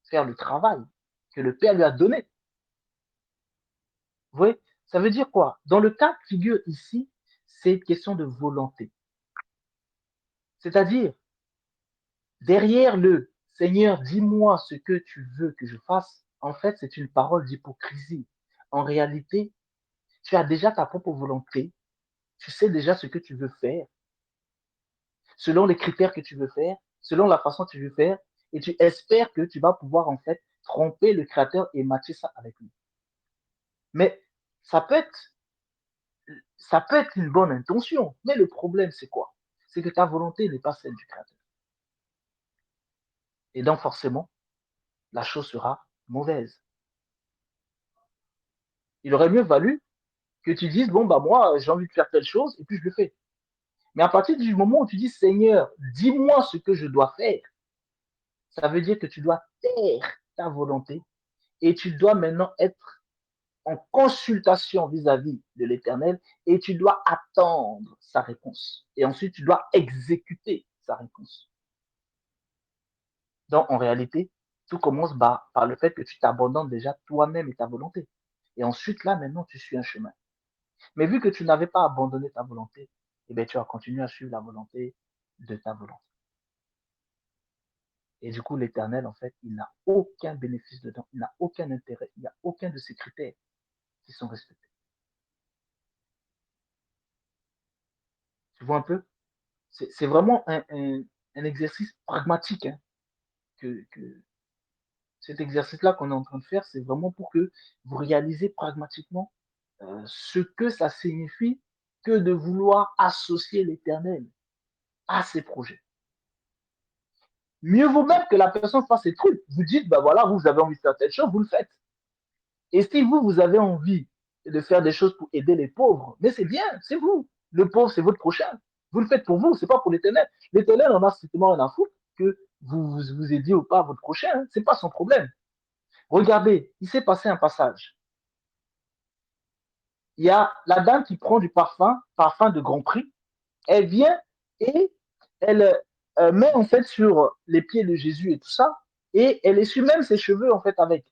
faire le travail que le Père lui a donné. Vous voyez, ça veut dire quoi? Dans le cas de figure ici, c'est une question de volonté. C'est-à-dire, derrière le Seigneur, dis-moi ce que tu veux que je fasse, en fait, c'est une parole d'hypocrisie. En réalité, tu as déjà ta propre volonté, tu sais déjà ce que tu veux faire, selon les critères que tu veux faire, selon la façon que tu veux faire, et tu espères que tu vas pouvoir en fait tromper le Créateur et matcher ça avec lui. Mais ça peut être, ça peut être une bonne intention, mais le problème c'est quoi? C'est que ta volonté n'est pas celle du Créateur. Et donc forcément, la chose sera mauvaise. Il aurait mieux valu que tu dises, bon, bah moi, j'ai envie de faire telle chose, et puis je le fais. Mais à partir du moment où tu dis, Seigneur, dis-moi ce que je dois faire, ça veut dire que tu dois taire ta volonté et tu dois maintenant être en consultation vis-à-vis de l'Éternel et tu dois attendre sa réponse. Et ensuite, tu dois exécuter sa réponse. Donc, en réalité, tout commence par le fait que tu t'abandonnes déjà toi-même et ta volonté. Et ensuite, là, maintenant, tu suis un chemin. Mais vu que tu n'avais pas abandonné ta volonté, eh bien, tu vas continuer à suivre la volonté de ta volonté. Et du coup, l'Éternel, en fait, il n'a aucun bénéfice dedans, il n'a aucun intérêt, il n'y a aucun de ces critères qui sont respectés. Tu vois un peu? C'est vraiment un exercice pragmatique hein, que cet exercice-là qu'on est en train de faire, c'est vraiment pour que vous réalisez pragmatiquement ce que ça signifie que de vouloir associer l'Éternel à ses projets. Mieux vaut même que la personne fasse ses trucs. Vous dites, ben voilà, vous avez envie de faire telle chose, vous le faites. Et si vous avez envie de faire des choses pour aider les pauvres, mais c'est bien, c'est vous. Le pauvre, c'est votre prochain. Vous le faites pour vous, c'est pas pour l'éternel. L'éternel en a strictement rien à foutre que vous aidiez ou pas votre prochain. Hein. C'est pas son problème. Regardez, il s'est passé un passage. Il y a la dame qui prend du parfum, parfum de Grand Prix. Elle vient et elle met en fait sur les pieds de Jésus et tout ça. Et elle essuie même ses cheveux en fait avec.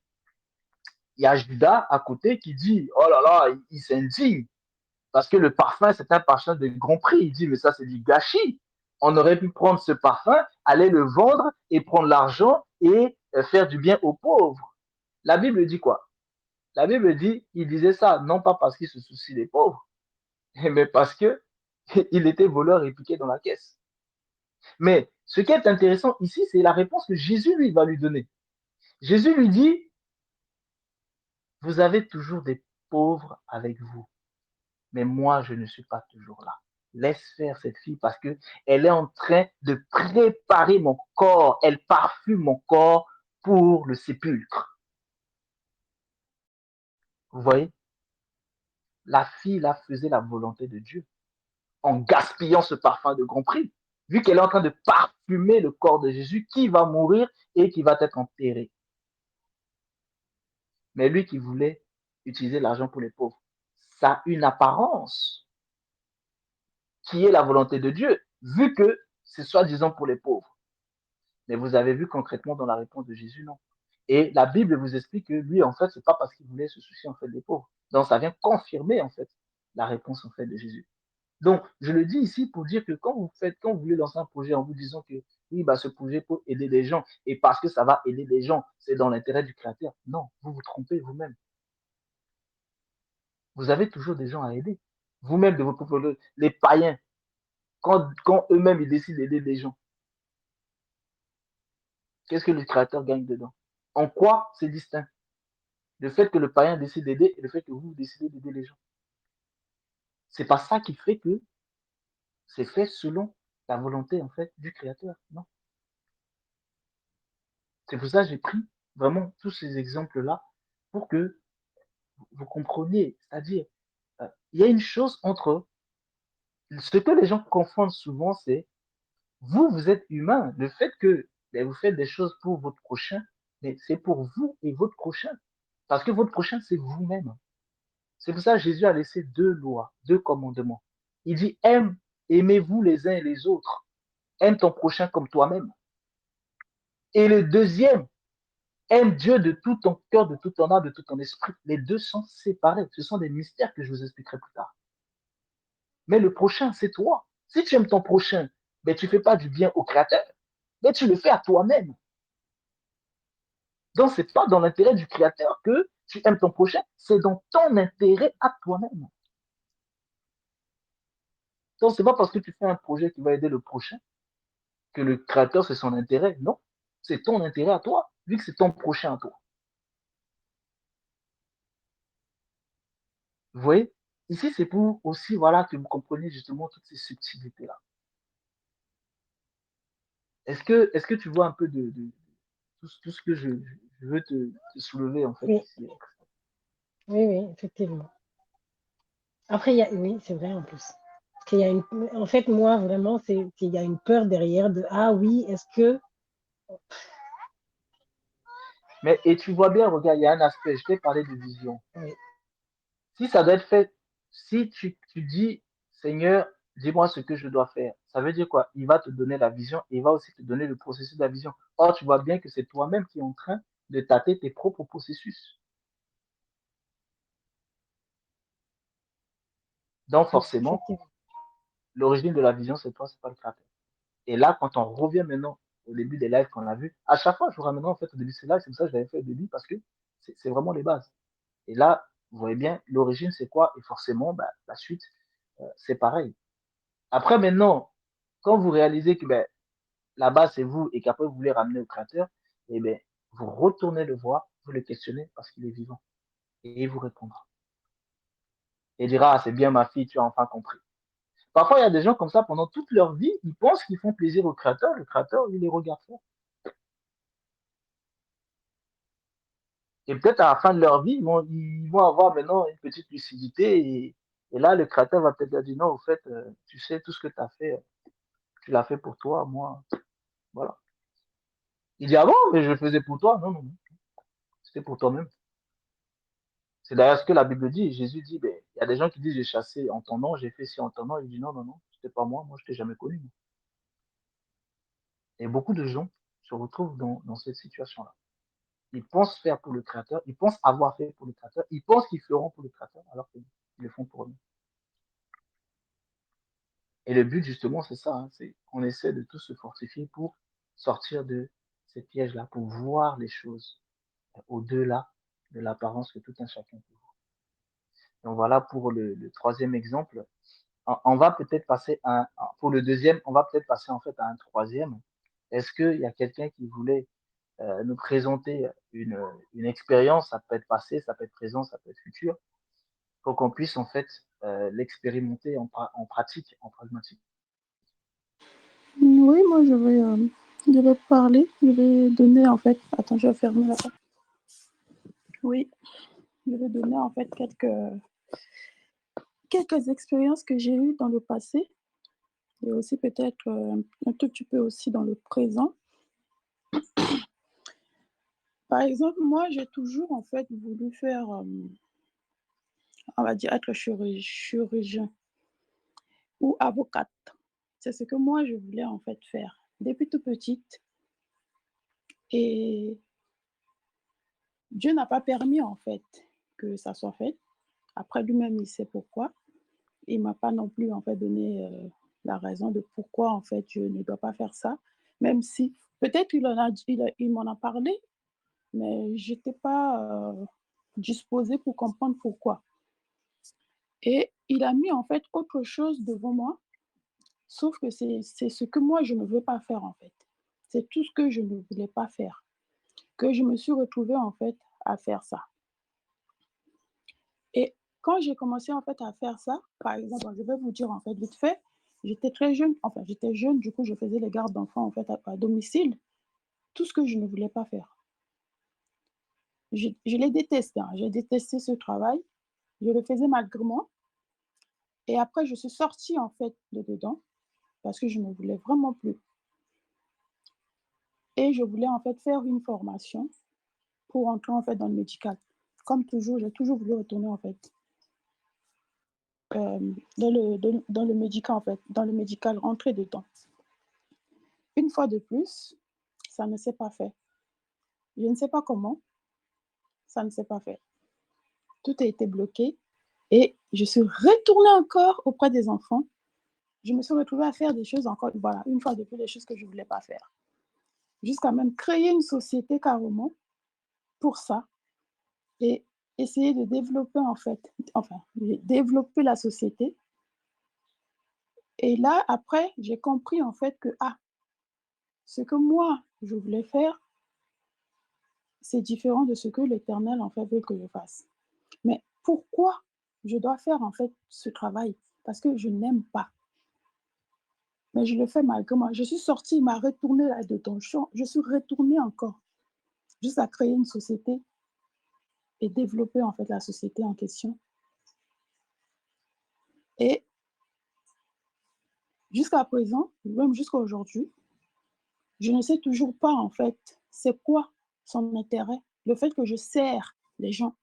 Il y a Judas à côté qui dit, oh là là, il s'indigne. Parce que le parfum, c'est un parfum de grand prix. Il dit, mais ça, c'est du gâchis. On aurait pu prendre ce parfum, aller le vendre et prendre l'argent et faire du bien aux pauvres. La Bible dit quoi? La Bible dit, il disait ça non pas parce qu'il se soucie des pauvres, mais parce que il était voleur et piqué dans la caisse. Mais ce qui est intéressant ici, c'est la réponse que Jésus lui va lui donner. Jésus lui dit, vous avez toujours des pauvres avec vous, mais moi, je ne suis pas toujours là. Laisse faire cette fille parce que elle est en train de préparer mon corps. Elle parfume mon corps pour le sépulcre. Vous voyez, la fille là faisait la volonté de Dieu en gaspillant ce parfum de grand prix, vu qu'elle est en train de parfumer le corps de Jésus qui va mourir et qui va être enterré. Mais lui qui voulait utiliser l'argent pour les pauvres, ça a une apparence qui est la volonté de Dieu, vu que c'est soi-disant pour les pauvres. Mais vous avez vu concrètement dans la réponse de Jésus, non. Et la Bible vous explique que lui, en fait, c'est pas parce qu'il voulait se soucier en fait des pauvres. Donc, ça vient confirmer en fait la réponse en fait de Jésus. Donc, je le dis ici pour dire que quand vous voulez lancer un projet en vous disant que oui, bah, ce projet peut aider les gens et parce que ça va aider les gens, c'est dans l'intérêt du Créateur. Non, vous vous trompez vous-même. Vous avez toujours des gens à aider. Vous-même de votre propre, les païens, quand eux-mêmes ils décident d'aider les gens, qu'est-ce que le Créateur gagne dedans? En quoi c'est distinct? Le fait que le païen décide d'aider et le fait que vous décidez d'aider les gens. C'est pas ça qui fait que c'est fait selon la volonté en fait du créateur. Non. C'est pour ça que j'ai pris vraiment tous ces exemples-là pour que vous compreniez. C'est-à-dire, il y a une chose entre ce que les gens confondent souvent, c'est vous êtes humain. Le fait que ben, vous faites des choses pour votre prochain, mais c'est pour vous et votre prochain. Parce que votre prochain, c'est vous-même. C'est pour ça que Jésus a laissé deux lois, deux commandements. Il dit aimez-vous les uns et les autres. Aime ton prochain comme toi-même. Et le deuxième, Aime Dieu de tout ton cœur, de tout ton âme, de tout ton esprit. Les deux sont séparés. Ce sont des mystères que je vous expliquerai plus tard. Mais le prochain, c'est toi. Si tu aimes ton prochain, mais tu ne fais pas du bien au Créateur, mais tu le fais à toi-même. Donc, ce n'est pas dans l'intérêt du Créateur que tu aimes ton prochain, c'est dans ton intérêt à toi-même. Donc, ce n'est pas parce que tu fais un projet qui va aider le prochain que le Créateur, c'est son intérêt. Non, c'est ton intérêt à toi, vu que c'est ton prochain à toi. Vous voyez? Ici, c'est pour aussi, voilà, que vous compreniez justement toutes ces subtilités-là. Est-ce que tu vois un peu de tout ce que je veux te soulever, en fait, Oui, ici? oui, oui, effectivement. Après, oui, c'est vrai en plus. Parce qu'il y a une, en fait, moi, vraiment, c'est qu'il y a une peur derrière de, ah oui, est-ce que, Mais, et tu vois bien, regarde, il y a un aspect, je t'ai parlé de vision. oui, Si ça doit être fait, si tu dis, Seigneur, dis-moi ce que je dois faire, ça veut dire quoi? Il va te donner la vision et il va aussi te donner le processus de la vision. Or, tu vois bien que c'est toi-même qui es en train de tâter tes propres processus. Donc, forcément, effectivement. l'origine de la vision, c'est toi, c'est pas le créateur. Et là, quand on revient maintenant au début des lives qu'on a vus, à chaque fois, je vous ramènerai en fait au début de ces lives, c'est pour ça que je l'avais fait au début, parce que c'est vraiment les bases. Et là, vous voyez bien, l'origine, c'est quoi? Et forcément, bah, la suite, c'est pareil. Après, maintenant, quand vous réalisez que ben, la base, c'est vous et qu'après, vous voulez ramener au créateur, eh bien, vous retournez le voir, vous le questionnez parce qu'il est vivant. Et il vous répondra. Et il dira, ah, c'est bien ma fille, tu as enfin compris. Parfois, il y a des gens comme ça, pendant toute leur vie, ils pensent qu'ils font plaisir au créateur, le créateur, il les regarde faire. Et peut-être à la fin de leur vie, ils vont avoir maintenant une petite lucidité et là, le créateur va peut-être leur dire, non, au fait, tu sais, tout ce que tu as fait, tu l'as fait pour toi, moi, voilà. Il dit, ah bon, mais je le faisais pour toi. Non, non, non, c'était pour toi-même. C'est d'ailleurs ce que la Bible dit. Jésus dit, ben, il y a des gens qui disent, j'ai chassé en ton nom, j'ai fait ci en ton nom. Il dit, non, non, non, c'était pas moi, je t'ai jamais connu. Et beaucoup de gens se retrouvent dans cette situation-là. Ils pensent faire pour le Créateur, ils pensent avoir fait pour le Créateur, ils pensent qu'ils feront pour le Créateur, alors qu'ils le font pour eux. Et le but, justement, c'est ça, hein, c'est qu'on essaie de tous se fortifier pour sortir de ces pièges-là, pour voir les choses au-delà de l'apparence que tout un chacun peut voir. Donc voilà pour le troisième exemple. On va peut-être passer pour le deuxième, on va peut-être passer en fait à un troisième. Est-ce qu'il y a quelqu'un qui voulait nous présenter une expérience? Ça peut être passé, ça peut être présent, ça peut être futur, pour qu'on puisse en fait l'expérimenter en pratique, en pragmatique. Oui, moi je vais parler, je vais donner en fait. Attends, je vais fermer la porte. Oui, je vais donner en fait quelques expériences que j'ai eues dans le passé et aussi peut-être un tout petit peu aussi dans le présent. Par exemple, moi j'ai toujours en fait voulu faire, on va dire, être chirurgien ou avocate. C'est ce que moi je voulais en fait faire depuis toute petite et Dieu n'a pas permis en fait que ça soit fait. Après lui-même, il sait pourquoi. Il m'a pas non plus en fait donné la raison de pourquoi en fait je ne dois pas faire ça, même si peut-être il m'en a parlé, mais j'étais pas disposée pour comprendre pourquoi. Et il a mis en fait autre chose devant moi, sauf que c'est ce que moi je ne veux pas faire en fait. C'est tout ce que je ne voulais pas faire, que je me suis retrouvée en fait à faire ça. Et quand j'ai commencé en fait à faire ça, par exemple, je vais vous dire en fait vite fait, j'étais très jeune, enfin j'étais jeune, du coup je faisais les gardes d'enfants en fait à domicile, tout ce que je ne voulais pas faire. Je l'ai détesté, hein. J'ai détesté ce travail, je le faisais malgré moi. Et après, je suis sortie en fait de dedans parce que je ne voulais vraiment plus. Et je voulais en fait faire une formation pour entrer en fait dans le médical. Comme toujours, j'ai toujours voulu retourner en fait dans le médical en fait, dans le médical, rentrer dedans. Une fois de plus, ça ne s'est pas fait. Je ne sais pas comment, ça ne s'est pas fait. Tout a été bloqué et je suis retournée encore auprès des enfants. Je me suis retrouvée à faire des choses encore, voilà, une fois de plus, des choses que je ne voulais pas faire. Jusqu'à même créer une société carrément pour ça et essayer de développer en fait, enfin, développer la société. Et là, après, j'ai compris en fait que, ah, ce que moi, je voulais faire, c'est différent de ce que l'Éternel en fait veut que je fasse. Mais pourquoi je dois faire en fait ce travail? Parce que je n'aime pas. Mais je le fais malgré moi. Je suis sortie, il m'a retournée là de ton champ. Je suis retournée encore, juste à créer une société et développer en fait la société en question. Et jusqu'à présent, même jusqu'à aujourd'hui, je ne sais toujours pas en fait c'est quoi son intérêt. Le fait que je sers les gens,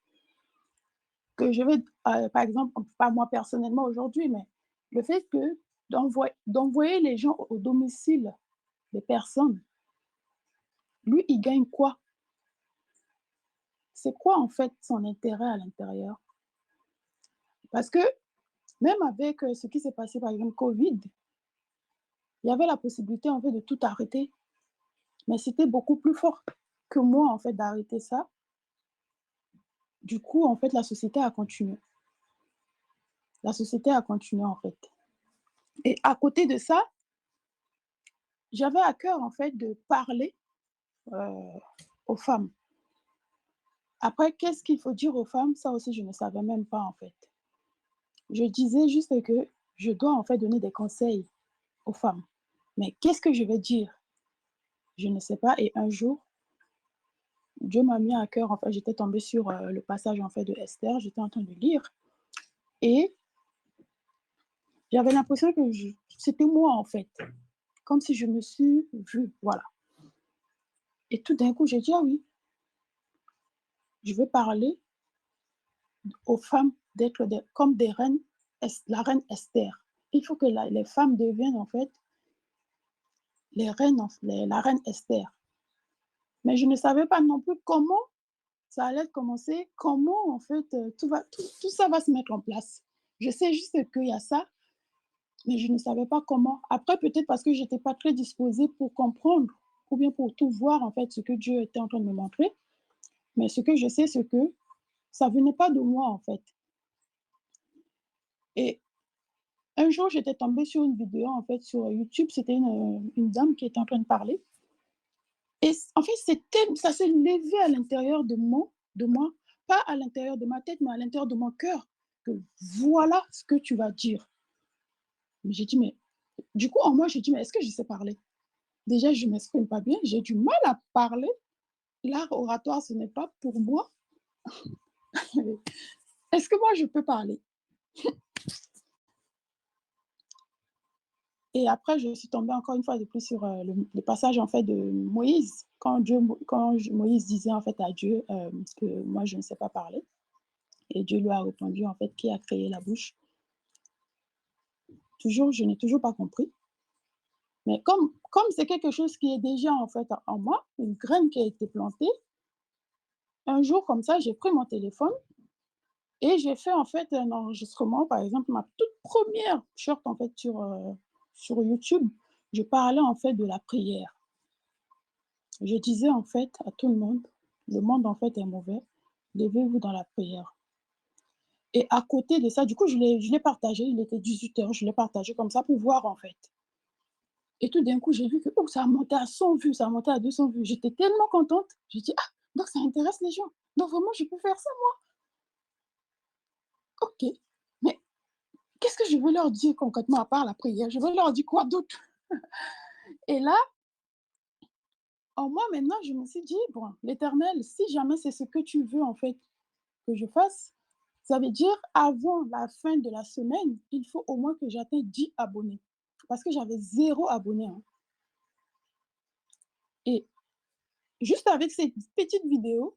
que je vais, par exemple, pas moi personnellement aujourd'hui, mais le fait que d'envoyer les gens au domicile des personnes, lui, il gagne quoi? C'est quoi en fait son intérêt à l'intérieur? Parce que même avec ce qui s'est passé, par exemple, Covid, il y avait la possibilité en fait de tout arrêter, mais c'était beaucoup plus fort que moi en fait d'arrêter ça. Du coup, en fait, la société a continué. La société a continué en fait. Et à côté de ça, j'avais à cœur en fait de parler aux femmes. Après, qu'est-ce qu'il faut dire aux femmes? Ça aussi, je ne savais même pas en fait. Je disais juste que je dois en fait donner des conseils aux femmes. Mais qu'est-ce que je vais dire? Je ne sais pas. Et un jour, Dieu m'a mis à cœur, en fait, j'étais tombée sur le passage en fait de Esther, j'étais en train de lire et j'avais l'impression que c'était moi en fait, comme si je me suis vue, voilà. Et tout d'un coup, j'ai dit ah oui, je veux parler aux femmes d'être comme des reines, la reine Esther. Il faut que les femmes deviennent en fait les reines, la reine Esther. Mais je ne savais pas non plus comment ça allait commencer, comment en fait tout ça va se mettre en place. Je sais juste qu'il y a ça, mais je ne savais pas comment. Après, peut-être parce que je n'étais pas très disposée pour comprendre ou bien pour tout voir en fait ce que Dieu était en train de me montrer. Mais ce que je sais, c'est que ça ne venait pas de moi en fait. Et un jour, j'étais tombée sur une vidéo en fait sur YouTube. C'était une dame qui était en train de parler. Et en fait, ça s'est levé à l'intérieur de moi, pas à l'intérieur de ma tête, mais à l'intérieur de mon cœur, que voilà ce que tu vas dire. Mais j'ai dit, mais du coup, en moi, j'ai dit, mais est-ce que je sais parler? Déjà, je ne m'exprime pas bien, j'ai du mal à parler. L'art oratoire, ce n'est pas pour moi. Est-ce que moi, je peux parler? Et après, je suis tombée encore une fois de plus sur le passage en fait de Moïse, quand Moïse disait en fait à Dieu que moi, je ne sais pas parler. Et Dieu lui a répondu en fait, qui a créé la bouche? Toujours, je n'ai toujours pas compris. Mais comme c'est quelque chose qui est déjà en fait en moi, une graine qui a été plantée, un jour comme ça, j'ai pris mon téléphone et j'ai fait en fait un enregistrement, par exemple, ma toute première short en fait sur YouTube. Je parlais en fait de la prière. Je disais en fait à tout le monde en fait est mauvais, levez-vous dans la prière. Et à côté de ça, du coup, je l'ai partagé, il était 18h, je l'ai partagé comme ça pour voir en fait. Et tout d'un coup, j'ai vu que oh, ça a monté à 100 vues, ça a monté à 200 vues. J'étais tellement contente. J'ai dit, ah, donc ça intéresse les gens. Donc vraiment, je peux faire ça, moi. OK. Mais qu'est-ce que je veux leur dire concrètement à part la prière? Je veux leur dire quoi d'autre? Et là, en moi, maintenant, je me suis dit, bon, l'Éternel, si jamais c'est ce que tu veux, en fait, que je fasse, ça veut dire avant la fin de la semaine, il faut au moins que j'atteigne 10 abonnés. Parce que j'avais 0 abonné. Hein. Et juste avec cette petite vidéo,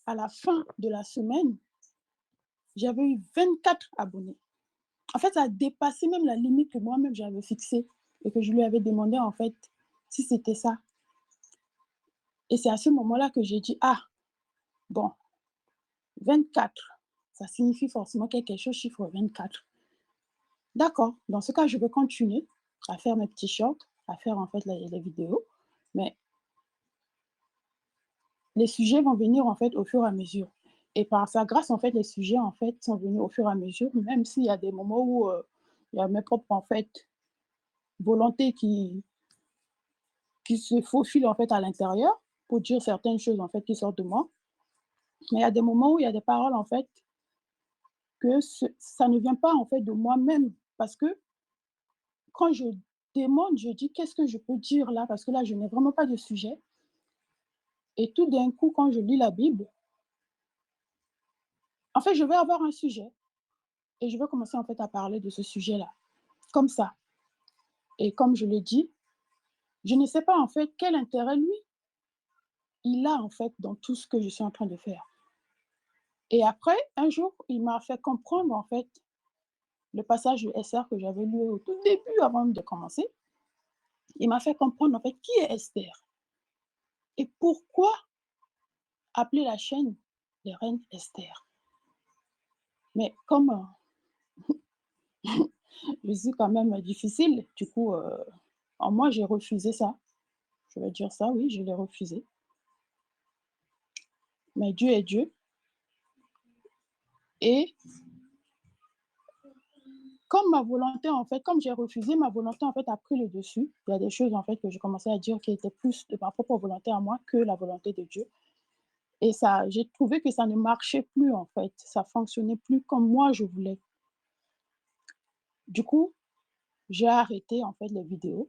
à la fin de la semaine, j'avais eu 24 abonnés. En fait, ça a dépassé même la limite que moi-même j'avais fixée et que je lui avais demandé en fait si c'était ça. Et c'est à ce moment-là que j'ai dit, ah, bon, 24, ça signifie forcément quelque chose, chiffre 24. D'accord, dans ce cas, je vais continuer à faire mes petits shorts, à faire en fait les vidéos, mais les sujets vont venir en fait au fur et à mesure. Et par sa grâce, en fait, les sujets en fait sont venus au fur et à mesure, même s'il y a des moments où il y a mes propres en fait volontés qui se faufilent en fait à l'intérieur pour dire certaines choses en fait qui sortent de moi. Mais il y a des moments où il y a des paroles en fait que ça ne vient pas en fait de moi-même parce que quand je demande, je dis qu'est-ce que je peux dire là parce que là je n'ai vraiment pas de sujet. Et tout d'un coup, quand je lis la Bible, en fait, je vais avoir un sujet et je vais commencer en fait à parler de ce sujet-là, comme ça. Et comme je l'ai dit, je ne sais pas en fait quel intérêt lui, il a en fait dans tout ce que je suis en train de faire. Et après, un jour, il m'a fait comprendre en fait le passage de Esther que j'avais lu au tout début avant de commencer. Il m'a fait comprendre en fait qui est Esther et pourquoi appeler la chaîne les reines Esther. Mais comme je suis quand même difficile, du coup, en moi, j'ai refusé ça. Je vais dire ça, oui, je l'ai refusé. Mais Dieu est Dieu. Et comme ma volonté, en fait, comme j'ai refusé, ma volonté, en fait, a pris le dessus. Il y a des choses, en fait, que j'ai commencé à dire qui étaient plus de ma propre volonté à moi que la volonté de Dieu. Et ça, j'ai trouvé que ça ne marchait plus, en fait. Ça fonctionnait plus comme moi, je voulais. Du coup, j'ai arrêté, en fait, les vidéos.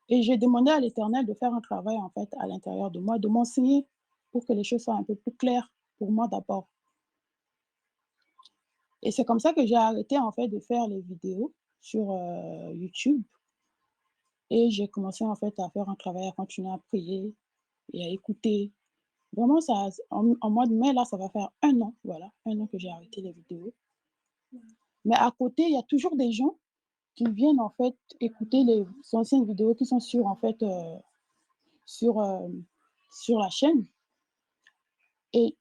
Et j'ai demandé à l'Éternel de faire un travail, en fait, à l'intérieur de moi, de m'enseigner pour que les choses soient un peu plus claires pour moi d'abord. Et c'est comme ça que j'ai arrêté, en fait, de faire les vidéos sur YouTube. Et j'ai commencé, en fait, à faire un travail, à continuer à prier et à écouter. Vraiment, ça, en mois de mai, là, ça va faire 1 an, voilà, 1 an que j'ai arrêté les vidéos. Mais à côté, il y a toujours des gens qui viennent, en fait, écouter les anciennes vidéos qui sont sur, en fait, sur, sur la chaîne. Et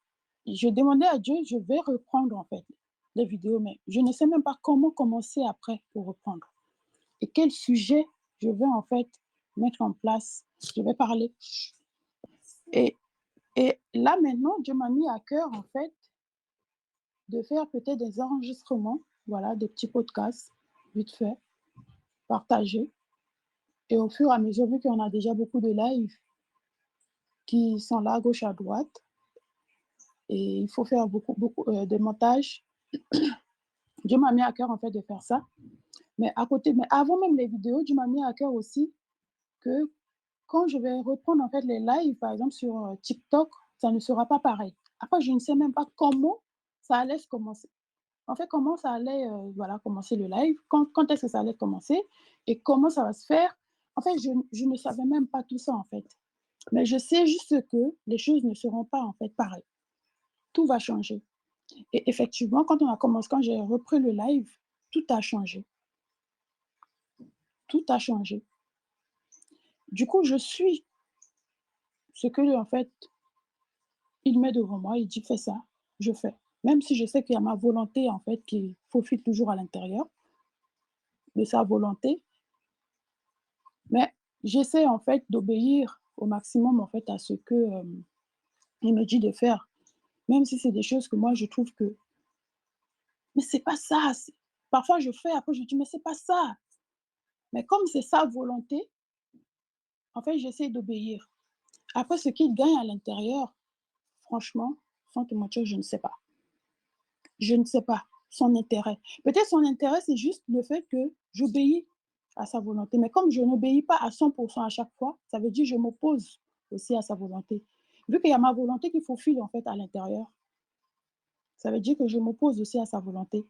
je demandais à Dieu, je vais reprendre, en fait, les vidéos, mais je ne sais même pas comment commencer après pour reprendre. Et quel sujet je vais, en fait, mettre en place. Je vais parler. Et Et là, maintenant, Dieu m'a mis à cœur, en fait, de faire peut-être des enregistrements, voilà, des petits podcasts, vite fait, partagés. Et au fur et à mesure, vu qu'on a déjà beaucoup de lives qui sont là, à gauche, à droite, et il faut faire beaucoup de montage. Dieu m'a mis à cœur, en fait, de faire ça. Mais à côté, mais avant même les vidéos, Dieu m'a mis à cœur aussi que quand je vais reprendre, en fait, les lives, par exemple, sur TikTok, ça ne sera pas pareil. Après, je ne sais même pas comment ça allait se commencer. En fait, comment ça allait voilà, commencer le live, quand est-ce que ça allait commencer et comment ça va se faire. En fait, je ne savais même pas tout ça, en fait. Mais je sais juste que les choses ne seront pas, en fait, pareilles. Tout va changer. Et effectivement, quand on a commencé, quand j'ai repris le live, tout a changé. Tout a changé. Du coup, je suis ce que, en fait, il met devant moi, il dit fais ça, je fais. Même si je sais qu'il y a ma volonté, en fait, qui faufile toujours à l'intérieur de sa volonté, mais j'essaie en fait d'obéir au maximum en fait à ce que il me dit de faire, même si c'est des choses que moi je trouve que mais c'est pas ça. Parfois je fais, après je dis mais c'est pas ça. Mais comme c'est sa volonté, en fait j'essaie d'obéir. Après ce qu'il gagne à l'intérieur, franchement, sans te mentir, je ne sais pas. Je ne sais pas son intérêt. Peut-être son intérêt c'est juste le fait que j'obéis à sa volonté. Mais comme je n'obéis pas à 100% à chaque fois, ça veut dire que je m'oppose aussi à sa volonté. Vu qu'il y a ma volonté qu'il faufile en fait à l'intérieur, ça veut dire que je m'oppose aussi à sa volonté.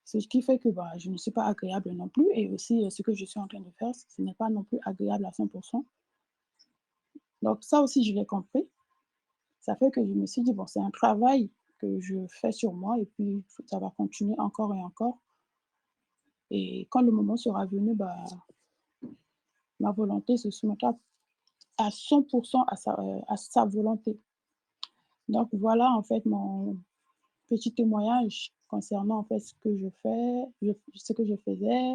Ce qui fait que bah, je ne suis pas agréable non plus. Et aussi, ce que je suis en train de faire, ce n'est pas non plus agréable à 100%. Donc ça aussi, je l'ai compris. Ça fait que je me suis dit, bon, c'est un travail que je fais sur moi et puis ça va continuer encore et encore. Et quand le moment sera venu, bah, ma volonté se soumettra à 100% à sa volonté. Donc voilà en fait mon petit témoignage concernant en fait ce que je fais, ce que je faisais,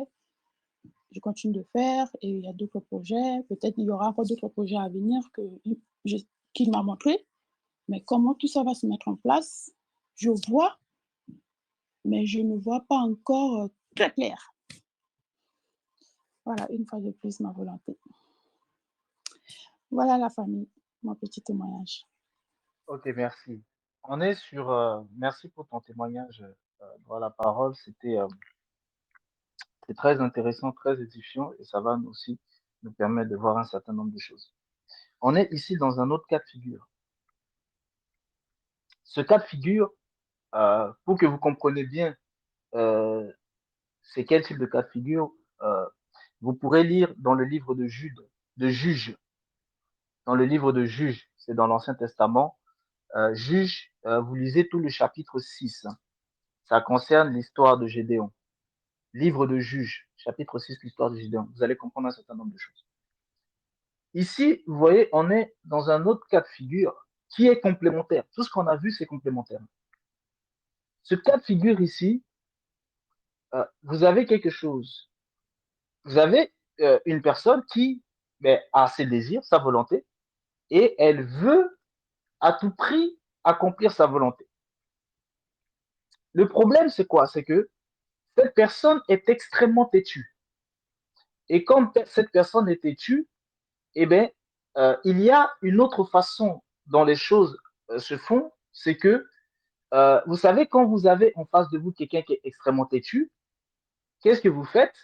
je continue de faire et il y a d'autres projets. Peut-être il y aura encore d'autres projets à venir qu'il m'a montré. Mais comment tout ça va se mettre en place, je vois, mais je ne vois pas encore très clair. Voilà, une fois de plus, ma volonté. Voilà la famille, mon petit témoignage. Ok, merci. On est sur. Merci pour ton témoignage dans la parole. C'était très intéressant, très édifiant et ça va aussi nous permettre de voir un certain nombre de choses. On est ici dans un autre cas de figure. Ce cas de figure, pour que vous compreniez bien c'est quel type de cas de figure, vous pourrez lire dans le livre de Juge. Dans le livre de Juge, c'est dans l'Ancien Testament. Juge, vous lisez tout le chapitre 6. Ça concerne l'histoire de Gédéon. Livre de Juge, chapitre 6, l'histoire de Gédéon. Vous allez comprendre un certain nombre de choses. Ici, vous voyez, on est dans un autre cas de figure qui est complémentaire. Tout ce qu'on a vu, c'est complémentaire. Ce cas de figure ici, vous avez quelque chose. Vous avez une personne qui a ses désirs, sa volonté, et elle veut à tout prix accomplir sa volonté. Le problème, c'est quoi? C'est que cette personne est extrêmement têtue. Et comme cette personne est têtue, eh bien, il y a une autre façon dont les choses se font, c'est que, vous savez, quand vous avez en face de vous quelqu'un qui est extrêmement têtu, qu'est-ce que vous faites?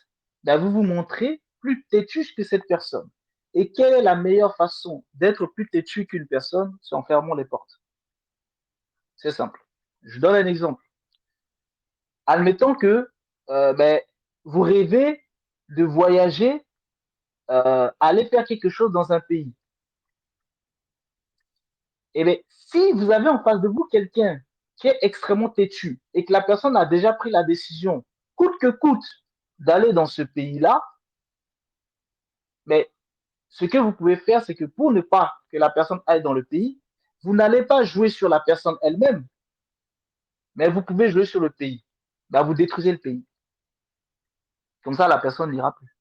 Ben, vous vous montrez plus têtu que cette personne. Et quelle est la meilleure façon d'être plus têtu qu'une personne? C'est en fermant les portes. C'est simple. Je donne un exemple. Admettons que vous rêvez de voyager, aller faire quelque chose dans un pays. Eh bien, si vous avez en face de vous quelqu'un qui est extrêmement têtu et que la personne a déjà pris la décision, coûte que coûte, d'aller dans ce pays-là, mais ce que vous pouvez faire, c'est que pour ne pas que la personne aille dans le pays, vous n'allez pas jouer sur la personne elle-même, mais vous pouvez jouer sur le pays. Ben, vous détruisez le pays. Comme ça, la personne n'ira plus.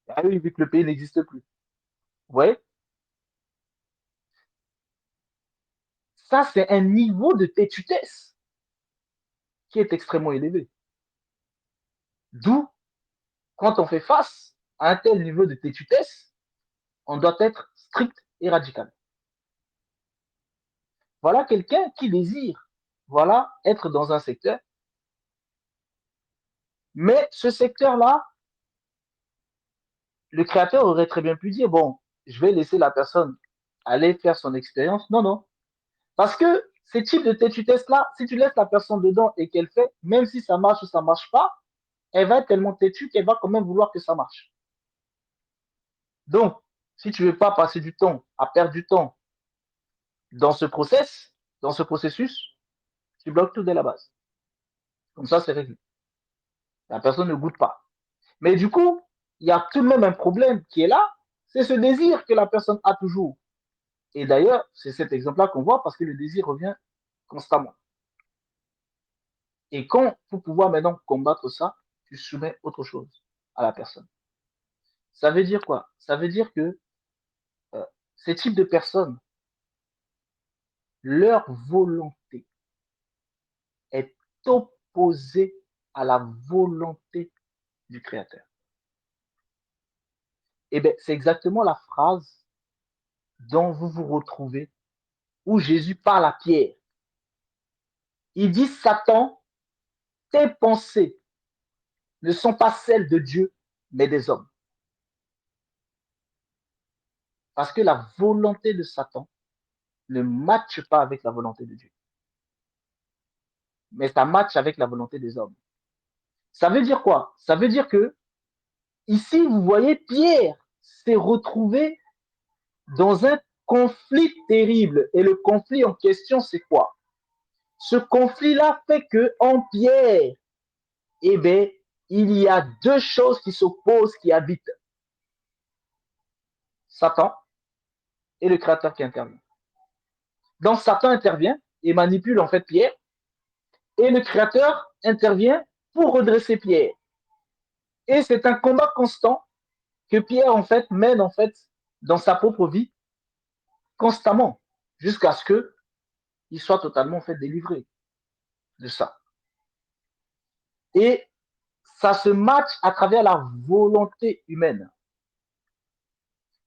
Ah oui, vu que le pays n'existe plus. Vous voyez? Ça, c'est un niveau de têtutesse qui est extrêmement élevé. D'où, quand on fait face à un tel niveau de têtutesse, on doit être strict et radical. Voilà quelqu'un qui désire, voilà, être dans un secteur, mais ce secteur-là, le créateur aurait très bien pu dire, bon, je vais laisser la personne aller faire son expérience. Non, non. Parce que ces types de têtutesse-là, si tu laisses la personne dedans et qu'elle fait, même si ça marche ou ça marche pas, elle va être tellement têtue qu'elle va quand même vouloir que ça marche. Donc, si tu veux pas passer du temps à perdre du temps dans ce processus, tu bloques tout dès la base. Comme ça, c'est réglé. La personne ne goûte pas. Mais du coup, il y a tout de même un problème qui est là, c'est ce désir que la personne a toujours. Et d'ailleurs, c'est cet exemple-là qu'on voit parce que le désir revient constamment. Et quand, pour pouvoir maintenant combattre ça, tu soumets autre chose à la personne. Ça veut dire quoi? Ça veut dire que ces types de personnes, leur volonté est opposée à la volonté du Créateur. Et bien, c'est exactement la phrase dont vous vous retrouvez, où Jésus parle à Pierre. Il dit, Satan, tes pensées ne sont pas celles de Dieu, mais des hommes. Parce que la volonté de Satan ne matche pas avec la volonté de Dieu. Mais ça matche avec la volonté des hommes. Ça veut dire quoi? Ça veut dire que, ici, vous voyez, Pierre s'est retrouvé dans un conflit terrible. Et le conflit en question, c'est quoi? Ce conflit-là fait que en Pierre, eh bien, il y a deux choses qui s'opposent, qui habitent. Satan et le Créateur qui intervient. Donc Satan intervient et manipule en fait Pierre, et le Créateur intervient pour redresser Pierre. Et c'est un combat constant que Pierre en fait mène en fait dans sa propre vie constamment jusqu'à ce que il soit totalement en fait délivré de ça. Et ça se match à travers la volonté humaine.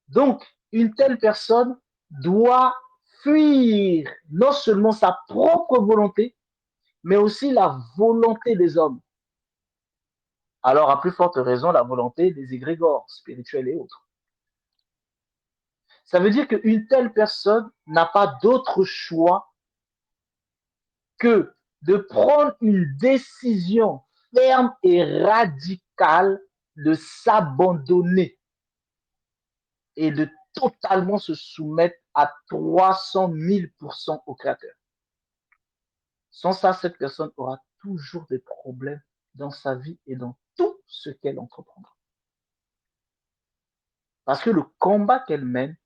Donc, une telle personne doit fuir non seulement sa propre volonté, mais aussi la volonté des hommes. Alors, à plus forte raison, la volonté des égrégores spirituels et autres. Ça veut dire qu'une telle personne n'a pas d'autre choix que de prendre une décision ferme et radicale de s'abandonner et de totalement se soumettre à 300 000% au Créateur. Sans ça, cette personne aura toujours des problèmes dans sa vie et dans tout ce qu'elle entreprendra. Parce que le combat qu'elle mène,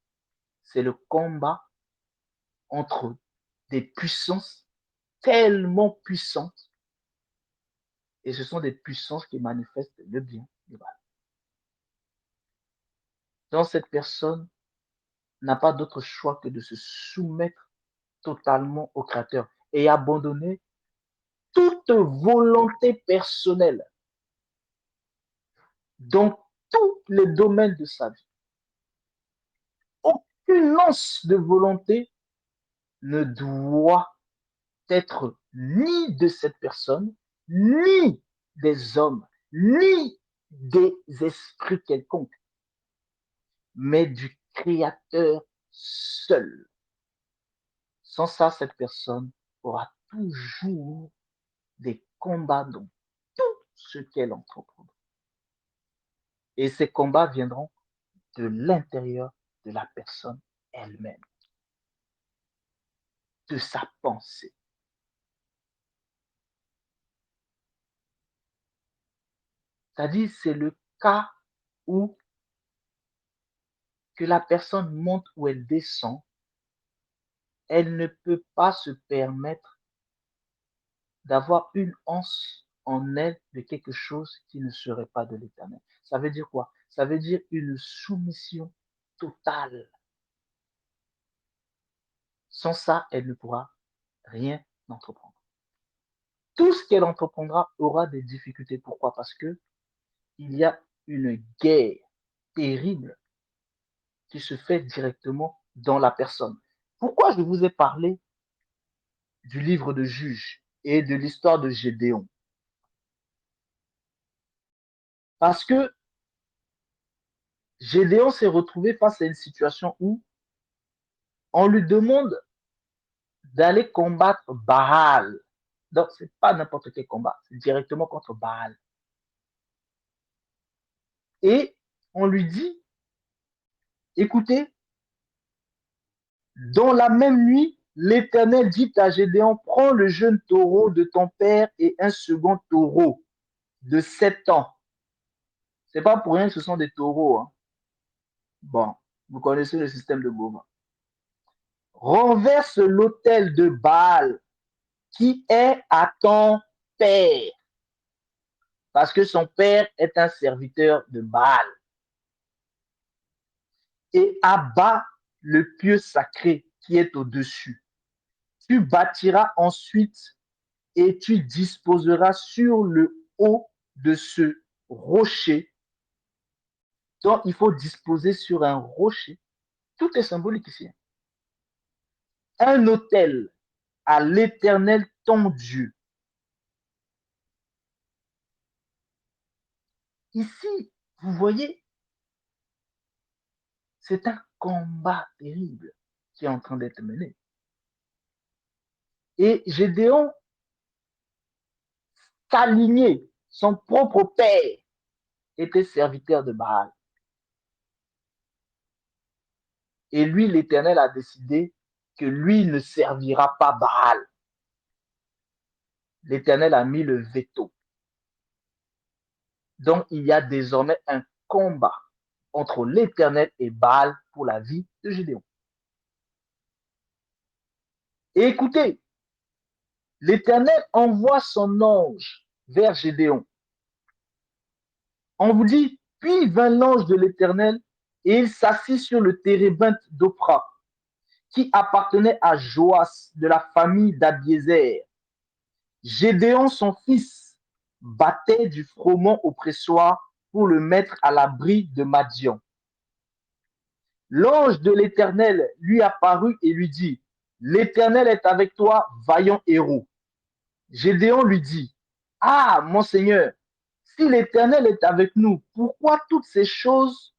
c'est le combat entre des puissances tellement puissantes, et ce sont des puissances qui manifestent le bien et le mal. Donc cette personne n'a pas d'autre choix que de se soumettre totalement au Créateur et abandonner toute volonté personnelle dans tous les domaines de sa vie. Aucune once de volonté ne doit être ni de cette personne, ni des hommes, ni des esprits quelconques, mais du Créateur seul. Sans ça, cette personne aura toujours des combats dans tout ce qu'elle entreprend. Et ces combats viendront de l'intérieur de la personne elle-même, de sa pensée. C'est-à-dire, c'est le cas où que la personne monte ou elle descend, elle ne peut pas se permettre d'avoir une once en elle de quelque chose qui ne serait pas de l'Éternel. Ça veut dire quoi? Ça veut dire une soumission totale. Sans ça, elle ne pourra rien entreprendre. Tout ce qu'elle entreprendra aura des difficultés. Pourquoi? Parce que il y a une guerre terrible qui se fait directement dans la personne. Pourquoi je vous ai parlé du livre de Juges et de l'histoire de Gédéon? Parce que Gédéon s'est retrouvé face à une situation où on lui demande d'aller combattre Baal. Donc, ce n'est pas n'importe quel combat, c'est directement contre Baal. Et on lui dit, écoutez, dans la même nuit, l'Éternel dit à Gédéon, prends le jeune taureau de ton père et un second taureau de 7 ans. Ce n'est pas pour rien que ce sont des taureaux. Hein. Bon, vous connaissez le système de bovins. Renverse l'autel de Baal qui est à ton père. Parce que son père est un serviteur de Baal. Et abat le pieu sacré qui est au-dessus. Tu bâtiras ensuite et tu disposeras sur le haut de ce rocher. Donc, il faut disposer sur un rocher. Tout est symbolique ici. Un autel à l'Éternel ton Dieu. Ici, vous voyez, c'est un combat terrible qui est en train d'être mené. Et Gédéon s'alignait, son propre père était serviteur de Baal. Et lui, l'Éternel a décidé que lui ne servira pas Baal. L'Éternel a mis le veto. Donc, il y a désormais un combat entre l'Éternel et Baal pour la vie de Gédéon. Et écoutez, l'Éternel envoie son ange vers Gédéon. On vous dit, puis vint l'ange de l'Éternel et il s'assit sur le térébinthe d'Ophra, qui appartenait à Joas de la famille d'Abiézer. Gédéon, son fils, battait du froment au pressoir pour le mettre à l'abri de Madian. L'ange de l'Éternel lui apparut et lui dit, l'Éternel est avec toi, vaillant héros. Gédéon lui dit, ah, mon Seigneur, si l'Éternel est avec nous, pourquoi toutes ces choses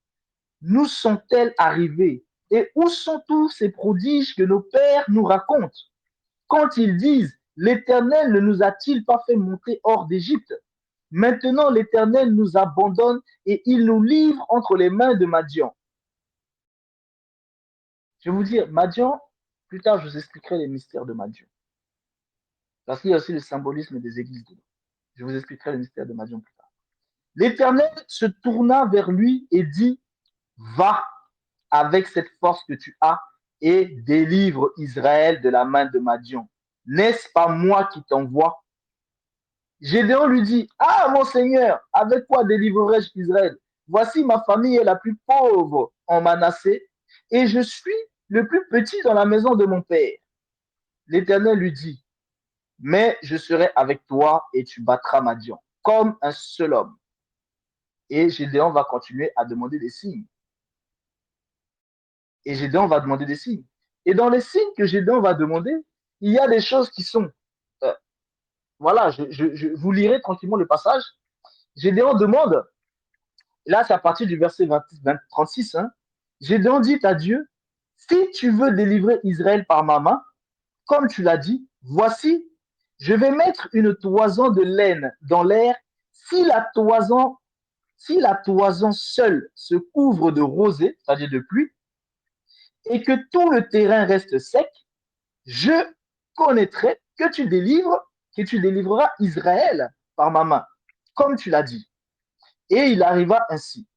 nous sont-elles arrivées? Et où sont tous ces prodiges que nos pères nous racontent? Quand ils disent, l'Éternel ne nous a-t-il pas fait monter hors d'Égypte? Maintenant, l'Éternel nous abandonne et il nous livre entre les mains de Madian. Je vais vous dire, Madian, plus tard, je vous expliquerai les mystères de Madian. Parce qu'il y a aussi le symbolisme des églises dedans. Je vous expliquerai les mystères de Madian plus tard. L'Éternel se tourna vers lui et dit, va avec cette force que tu as et délivre Israël de la main de Madian. N'est-ce pas moi qui t'envoie? Gédéon lui dit, ah mon Seigneur, avec quoi délivrerai-je Israël? Voici ma famille est la plus pauvre en Manassé et je suis le plus petit dans la maison de mon père. L'Éternel lui dit, mais je serai avec toi et tu battras Madian comme un seul homme. Et Gédéon va continuer à demander des signes. Et Gédéon va demander des signes. Et dans les signes que Gédéon va demander, il y a des choses qui sont... voilà, je vous lirai tranquillement le passage. Gédéon demande, là c'est à partir du verset 36, hein, Gédéon dit à Dieu, si tu veux délivrer Israël par ma main, comme tu l'as dit, voici, je vais mettre une toison de laine dans l'air. Si la toison seule se couvre de rosée, c'est-à-dire de pluie, et que tout le terrain reste sec, je connaîtrai que tu délivreras Israël par ma main, comme tu l'as dit. Et il arriva ainsi.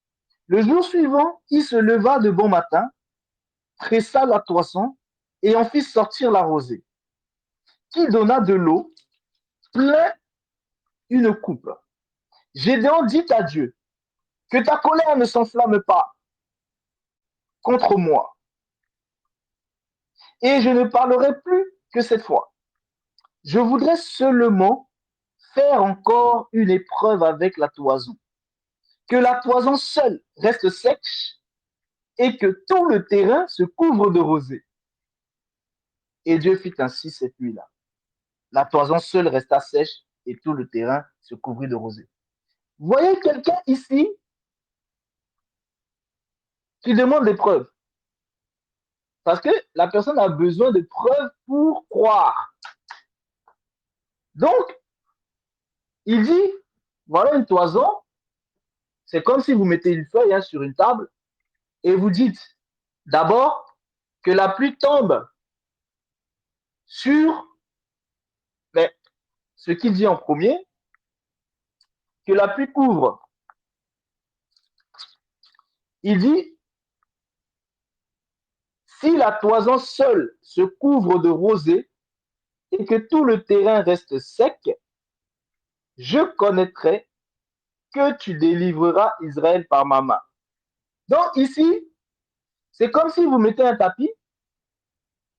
Le jour suivant, il se leva de bon matin, tressa la toison et en fit sortir la rosée, qui donna de l'eau plein une coupe. Gédéon dit à Dieu, que ta colère ne s'enflamme pas contre moi, et je ne parlerai plus que cette fois. Je voudrais seulement faire encore une épreuve avec la toison, que la toison seule reste sèche et que tout le terrain se couvre de rosée. Et Dieu fit ainsi cette nuit-là. La toison seule resta sèche et tout le terrain se couvrit de rosée. Voyez quelqu'un ici qui demande des preuves. Parce que la personne a besoin de preuves pour croire. Donc, il dit, voilà une toison, c'est comme si vous mettez une feuille sur une table et vous dites, d'abord, que la pluie tombe sur ce qu'il dit en premier, que la pluie couvre. Il dit, si la toison seule se couvre de rosée et que tout le terrain reste sec, je connaîtrai que tu délivreras Israël par ma main. Donc ici, c'est comme si vous mettez un tapis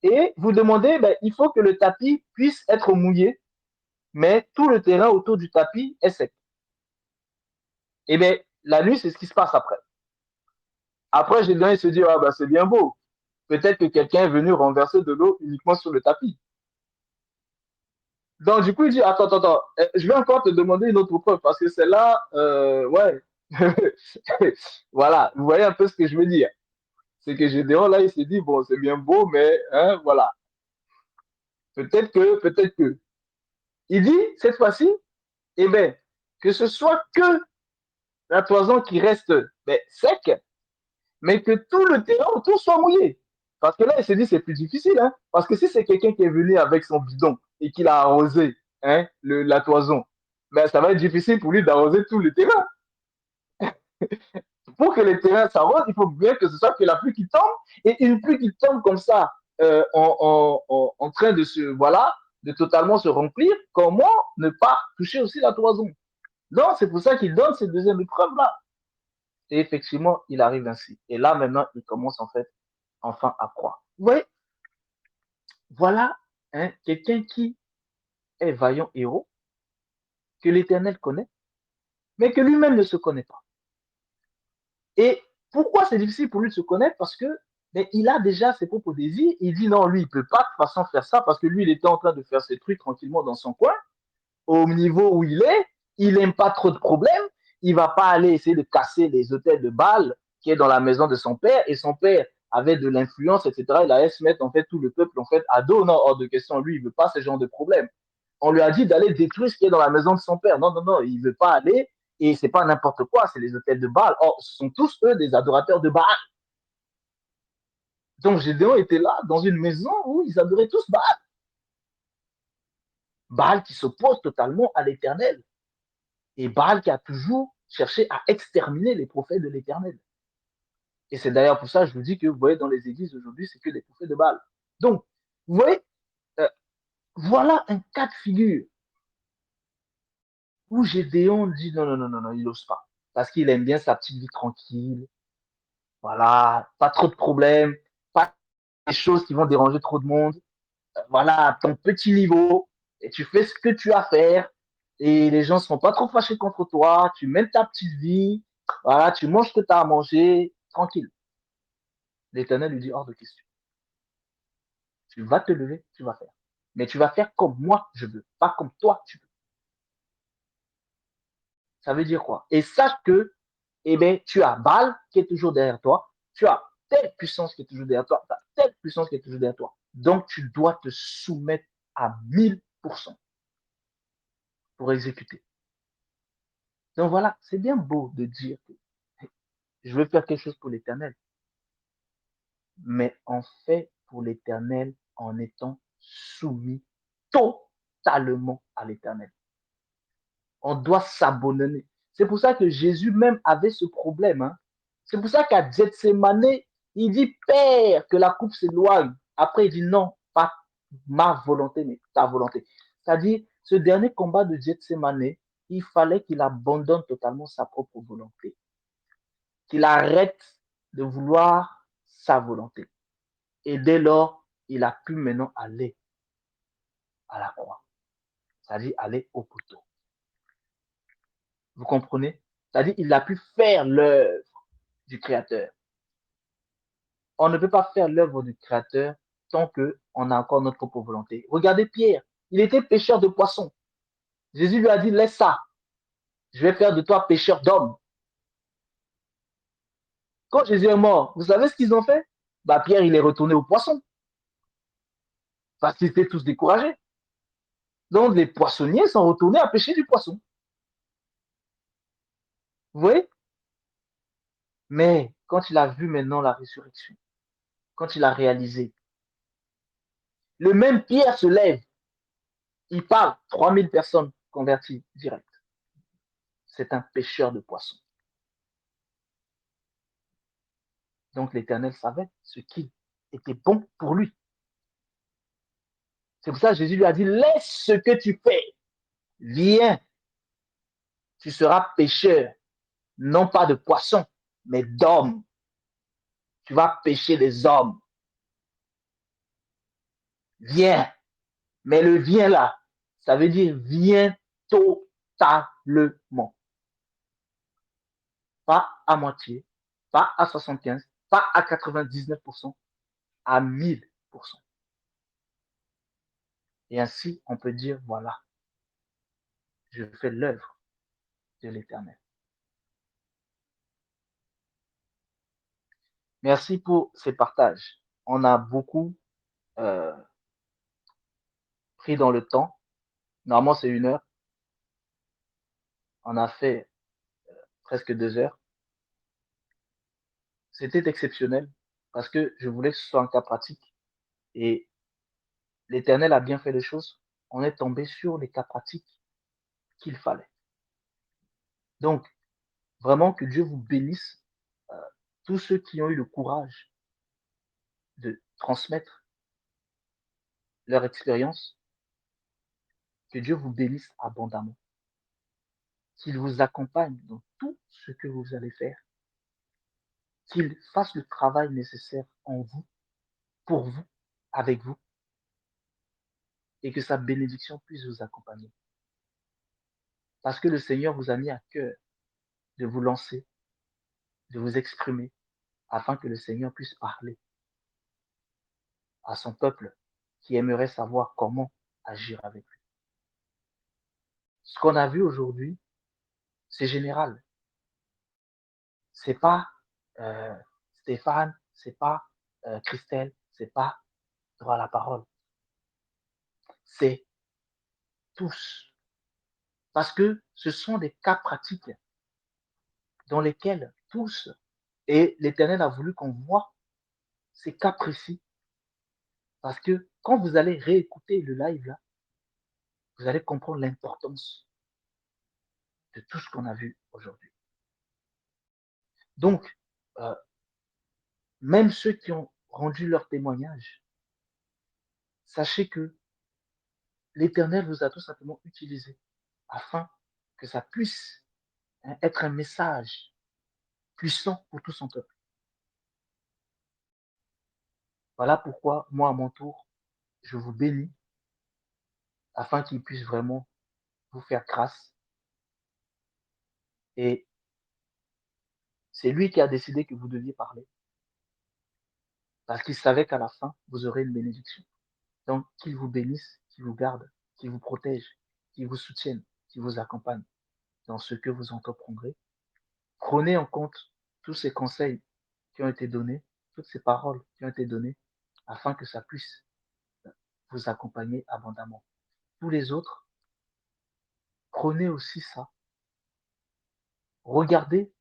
et vous demandez, il faut que le tapis puisse être mouillé, mais tout le terrain autour du tapis est sec. Et bien, la nuit, c'est ce qui se passe après. Après, Gédéon se dit, ah c'est bien beau. Peut-être que quelqu'un est venu renverser de l'eau uniquement sur le tapis. Donc, du coup, il dit, attends, je vais encore te demander une autre preuve, parce que celle-là, ouais. Voilà, vous voyez un peu ce que je veux dire. C'est que Gédéon, là, il s'est dit, bon, c'est bien beau, mais, hein, voilà. Peut-être que. Il dit, cette fois-ci, eh bien, que ce soit que la toison qui reste sec, mais que tout le terrain autour soit mouillé. Parce que là, il s'est dit, c'est plus difficile, hein. Parce que si c'est quelqu'un qui est venu avec son bidon et qu'il a arrosé la toison, ça va être difficile pour lui d'arroser tout le terrain. pour que les terrains s'arrosent, il faut bien que ce soit que la pluie qui tombe. Et une pluie qui tombe comme ça, en train de se, voilà, de totalement se remplir, comment ne pas toucher aussi la toison? Donc, c'est pour ça qu'il donne ces deuxièmes épreuves-là. Et effectivement, il arrive ainsi. Et là, maintenant, il commence en fait, enfin, à croire. Vous voyez, voilà hein, quelqu'un qui est vaillant héros, que l'Éternel connaît, mais que lui-même ne se connaît pas. Et pourquoi c'est difficile pour lui de se connaître? Parce que mais il a déjà ses propres désirs. Il dit non, lui, il ne peut pas de toute façon faire ça parce que lui, il était en train de faire ses trucs tranquillement dans son coin. Au niveau où il est, il n'aime pas trop de problèmes. Il ne va pas aller essayer de casser les hôtels de Bâle qui est dans la maison de son père. Et son père avait de l'influence, etc. Il allait se mettre en fait tout le peuple en fait à dos. Non, hors de question. Lui, il ne veut pas ce genre de problème. On lui a dit d'aller détruire ce qui est dans la maison de son père. Non, non, non, il ne veut pas aller. Et c'est pas n'importe quoi, c'est les hôtels de Baal. Or, ce sont tous eux des adorateurs de Baal. Donc Gédéon était là dans une maison où ils adoraient tous Baal. Baal qui s'oppose totalement à l'Éternel. Et Baal qui a toujours cherché à exterminer les prophètes de l'Éternel. Et c'est d'ailleurs pour ça que je vous dis que vous voyez dans les églises aujourd'hui, c'est que des prophètes de Baal. Donc, vous voyez, euh, voilà un cas de figure où Gédéon dit non, non, non, non, non, il n'ose pas. Parce qu'il aime bien sa petite vie tranquille. Voilà, pas trop de problèmes, pas des choses qui vont déranger trop de monde. Voilà, à ton petit niveau, et tu fais ce que tu as à faire, et les gens ne seront pas trop fâchés contre toi, tu mènes ta petite vie, voilà, tu manges ce que tu as à manger, tranquille. L'Éternel lui dit hors de question. Tu vas te lever, tu vas faire. Mais tu vas faire comme moi je veux, pas comme toi tu veux. Ça veut dire quoi? Et sache que, eh bien, tu as Baal qui est toujours derrière toi, tu as telle puissance qui est toujours derrière toi, tu as telle puissance qui est toujours derrière toi. Donc, tu dois te soumettre à 1000% pour exécuter. Donc voilà, c'est bien beau de dire que je veux faire quelque chose pour l'éternel, mais on fait pour l'éternel en étant soumis totalement à l'éternel. On doit s'abandonner. C'est pour ça que Jésus même avait ce problème. Hein. C'est pour ça qu'à Gethsemane, il dit, Père, que la coupe s'éloigne. Après, il dit, non, pas ma volonté, mais ta volonté. C'est-à-dire, ce dernier combat de Gethsemane, il fallait qu'il abandonne totalement sa propre volonté. Qu'il arrête de vouloir sa volonté. Et dès lors, il a pu maintenant aller à la croix. C'est-à-dire aller au poteau. Vous comprenez? C'est-à-dire qu'il a pu faire l'œuvre du Créateur. On ne peut pas faire l'œuvre du Créateur tant qu'on a encore notre propre volonté. Regardez Pierre, il était pêcheur de poissons. Jésus lui a dit, laisse ça, je vais faire de toi pêcheur d'hommes. Quand Jésus est mort, vous savez ce qu'ils ont fait? Bah, Pierre, il est retourné au poisson parce qu'ils étaient tous découragés. Donc, les poissonniers sont retournés à pêcher du poisson. Vous voyez? Mais quand il a vu maintenant la résurrection, quand il a réalisé, le même Pierre se lève, il parle, 3000 personnes converties direct. C'est un pêcheur de poissons. Donc l'Éternel savait ce qui était bon pour lui. C'est pour ça que Jésus lui a dit, laisse ce que tu fais, viens, tu seras pêcheur, non pas de poissons, mais d'hommes. Tu vas pêcher des hommes. Viens. Mais le viens là, ça veut dire viens totalement. Pas à moitié, pas à 75, pas à 99%, à 1000%. Et ainsi, on peut dire, voilà, je fais l'œuvre de l'Éternel. Merci pour ces partages. On a beaucoup euh, pris dans le temps. Normalement, c'est 1 heure. On a fait presque 2 heures. C'était exceptionnel parce que je voulais que ce soit un cas pratique. Et l'Éternel a bien fait les choses. On est tombé sur les cas pratiques qu'il fallait. Donc, vraiment que Dieu vous bénisse tous ceux qui ont eu le courage de transmettre leur expérience, que Dieu vous bénisse abondamment, qu'il vous accompagne dans tout ce que vous allez faire, qu'il fasse le travail nécessaire en vous, pour vous, avec vous, et que sa bénédiction puisse vous accompagner. Parce que le Seigneur vous a mis à cœur de vous lancer, de vous exprimer, afin que le Seigneur puisse parler à son peuple qui aimerait savoir comment agir avec lui. Ce qu'on a vu aujourd'hui, c'est général. C'est pas euh, Stéphane, c'est pas Christelle, c'est pas droit à la parole. C'est tous. Parce que ce sont des cas pratiques dans lesquels tous, et l'Éternel a voulu qu'on voit ces cas précis. Parce que quand vous allez réécouter le live là, vous allez comprendre l'importance de tout ce qu'on a vu aujourd'hui. Donc, euh, même ceux qui ont rendu leur témoignage, sachez que l'Éternel vous a tout simplement utilisé afin que ça puisse être un message puissant pour tout son peuple. Voilà pourquoi, moi, à mon tour, je vous bénis afin qu'il puisse vraiment vous faire grâce. Et c'est lui qui a décidé que vous deviez parler parce qu'il savait qu'à la fin, vous aurez une bénédiction. Donc, qu'il vous bénisse, qu'il vous garde, qu'il vous protège, qu'il vous soutienne, qu'il vous accompagne dans ce que vous entreprendrez. Prenez en compte tous ces conseils qui ont été donnés, toutes ces paroles qui ont été données, afin que ça puisse vous accompagner abondamment. Tous les autres, prenez aussi ça. Regardez,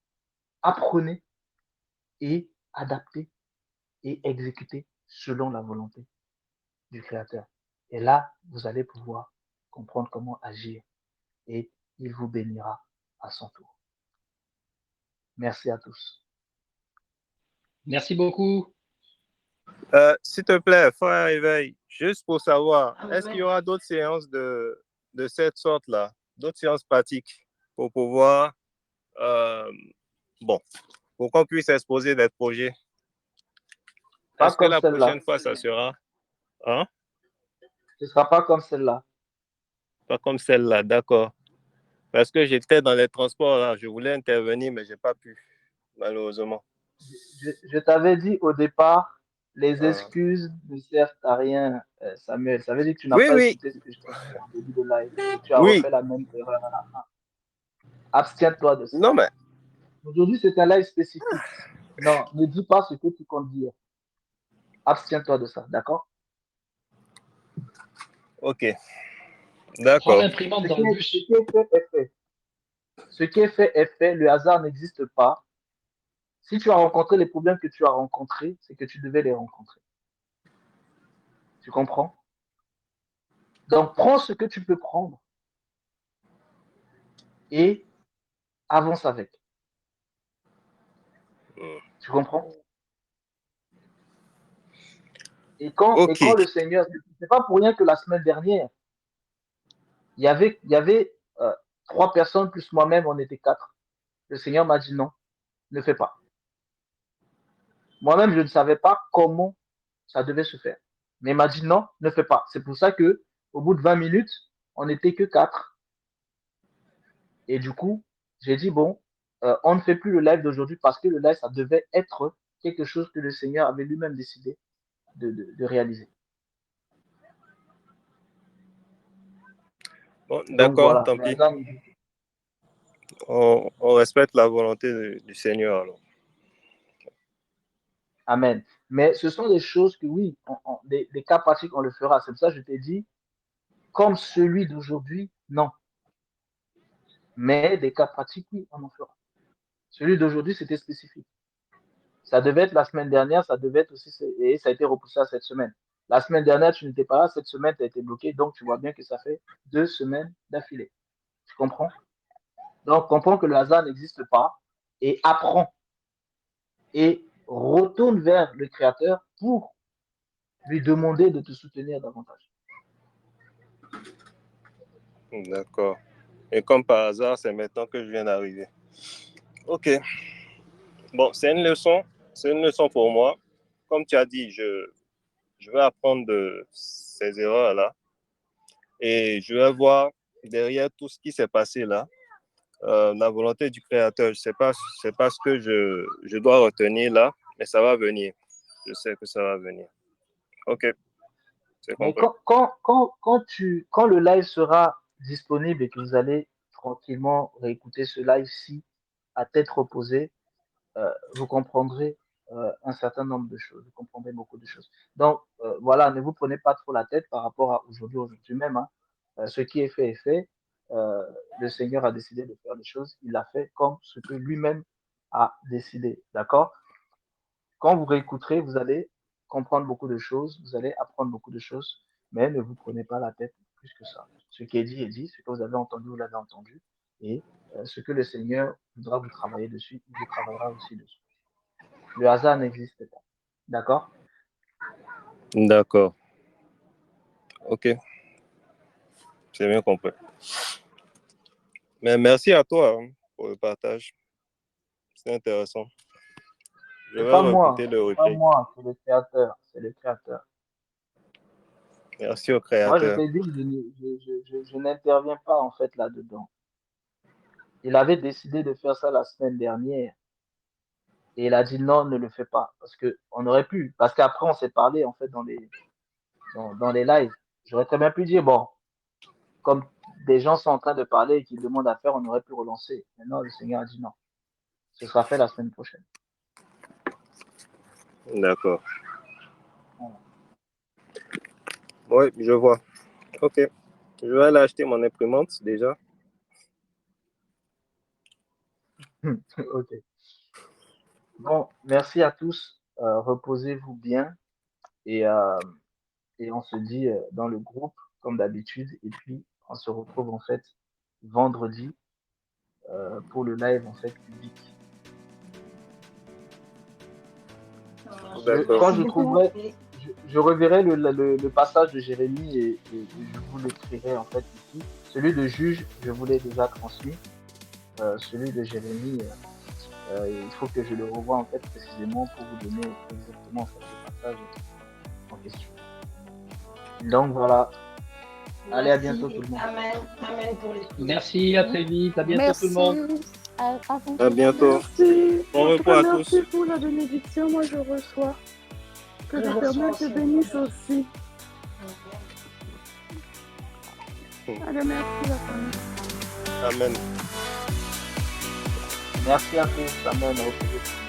apprenez et adaptez et exécutez selon la volonté du Créateur. Et là, vous allez pouvoir comprendre comment agir et il vous bénira à son tour. Merci à tous. Merci beaucoup. S'il te plaît, frère Éveil, juste pour savoir, est-ce qu'il y aura d'autres séances de cette sorte-là, d'autres séances pratiques pour pouvoir, pour qu'on puisse exposer des projets? Pas Est-ce que comme la celle-là. prochaine fois, ça sera? Hein? Ce ne sera pas comme celle-là. Pas comme celle-là, d'accord. Parce que j'étais dans les transports, là. Je voulais intervenir, mais je n'ai pas pu, malheureusement. Je t'avais dit au départ, les excuses ne servent à rien, Samuel. Ça veut dire que tu n'as pas écouté ce que je t'ai dit en début de live et tu as refait la même erreur à la fin. Abstiens-toi de ça. Non, mais... Aujourd'hui, c'est un live spécifique. Non, ne dis pas ce que tu comptes dire. Abstiens-toi de ça, d'accord? Ok. Prends D'accord. l'imprimante dans le bus. Ce qui est fait est fait. Ce qui est fait est fait. Le hasard n'existe pas. Si tu as rencontré les problèmes que tu as rencontrés, c'est que tu devais les rencontrer. Tu comprends? Donc, prends ce que tu peux prendre et avance avec. Tu comprends? Et quand le Seigneur, c'est pas pour rien que la semaine dernière, il y avait 3 personnes plus moi-même, on était 4. Le Seigneur m'a dit non, ne fais pas. Moi-même, je ne savais pas comment ça devait se faire. Mais il m'a dit non, ne fais pas. C'est pour ça que au bout de 20 minutes, on n'était que 4. Et du coup, j'ai dit bon, on ne fait plus le live d'aujourd'hui parce que le live, ça devait être quelque chose que le Seigneur avait lui-même décidé de réaliser. Bon, d'accord, tant pis. On respecte la volonté du Seigneur alors. Amen. Mais ce sont des choses que oui, des cas pratiques, on le fera. C'est pour ça que je t'ai dit, comme celui d'aujourd'hui, non. Mais des cas pratiques, oui, on en fera. Celui d'aujourd'hui, c'était spécifique. Ça devait être la semaine dernière, ça devait être aussi, et ça a été repoussé à cette semaine. La semaine dernière, tu n'étais pas là, cette semaine, tu as été bloqué, donc tu vois bien que ça fait 2 semaines d'affilée. Tu comprends? Donc, comprends que le hasard n'existe pas et apprends. et retourne vers le Créateur pour lui demander de te soutenir davantage. D'accord. Et comme par hasard, c'est maintenant que je viens d'arriver. Ok. Bon, c'est une leçon. C'est une leçon pour moi. Comme tu as dit, je vais apprendre de ces erreurs-là. Et je vais voir derrière tout ce qui s'est passé là, la volonté du Créateur. C'est pas ce que je dois retenir là, mais ça va venir. Je sais que ça va venir. Ok, c'est Mais compris. quand le live sera disponible et que vous allez tranquillement réécouter ce live-ci à tête reposée, vous comprendrez un certain nombre de choses, vous comprendrez beaucoup de choses. Donc, voilà, ne vous prenez pas trop la tête par rapport à aujourd'hui même. Hein. Ce qui est fait est fait. Le Seigneur a décidé de faire les choses. Il l'a fait comme ce que lui-même a décidé. D'accord? Quand vous réécouterez, vous allez comprendre beaucoup de choses, vous allez apprendre beaucoup de choses, mais ne vous prenez pas la tête plus que ça. Ce qui est dit, ce que vous avez entendu, vous l'avez entendu, et ce que le Seigneur voudra vous travailler dessus, il vous travaillera aussi dessus. Le hasard n'existe pas. D'accord? D'accord. Ok, c'est bien compris. Mais merci à toi pour le partage. C'est intéressant. Je C'est vais pas moi, réécouter le c'est pas replay. moi, c'est le Créateur, c'est le Créateur. Merci au Moi, je Créateur. t'ai dit, je n'interviens pas en fait là-dedans. Il avait décidé de faire ça la semaine dernière. Et il a dit non, ne le fais pas. Parce que on aurait pu. Parce qu'après, on s'est parlé en fait dans les lives. J'aurais très bien pu dire, bon, comme des gens sont en train de parler et qu'ils demandent à faire, on aurait pu relancer. Mais non, le Seigneur a dit non. Ce sera fait la semaine prochaine. D'accord. Voilà. Oui, je vois. Ok. Je vais aller acheter mon imprimante déjà. Ok. Bon, merci à tous. Reposez-vous bien. Et, euh, et on se dit dans le groupe, comme d'habitude. Et puis, on se retrouve en fait vendredi pour le live en fait public. D'accord. Quand Merci je beaucoup. trouverai, je reverrai le passage de Jérémie et je vous l'écrirai en fait ici. Celui de juge, je vous l'ai déjà transmis. Celui de Jérémie, il faut que je le revoie en fait précisément pour vous donner exactement en fait, le passage en question. Donc voilà. Allez, à bientôt tout le monde. Amen. Amen pour les Merci, à très vite. À bientôt Merci. tout le monde. À bientôt. Merci. Bon En tout repos cas, à merci tous. pour la bénédiction. Moi, je reçois. Que Je l'Éternel reçois te aussi. bénisse aussi. Amen. Allez, merci la famille. Amen. Merci à tous. Amen. Reposez-vous.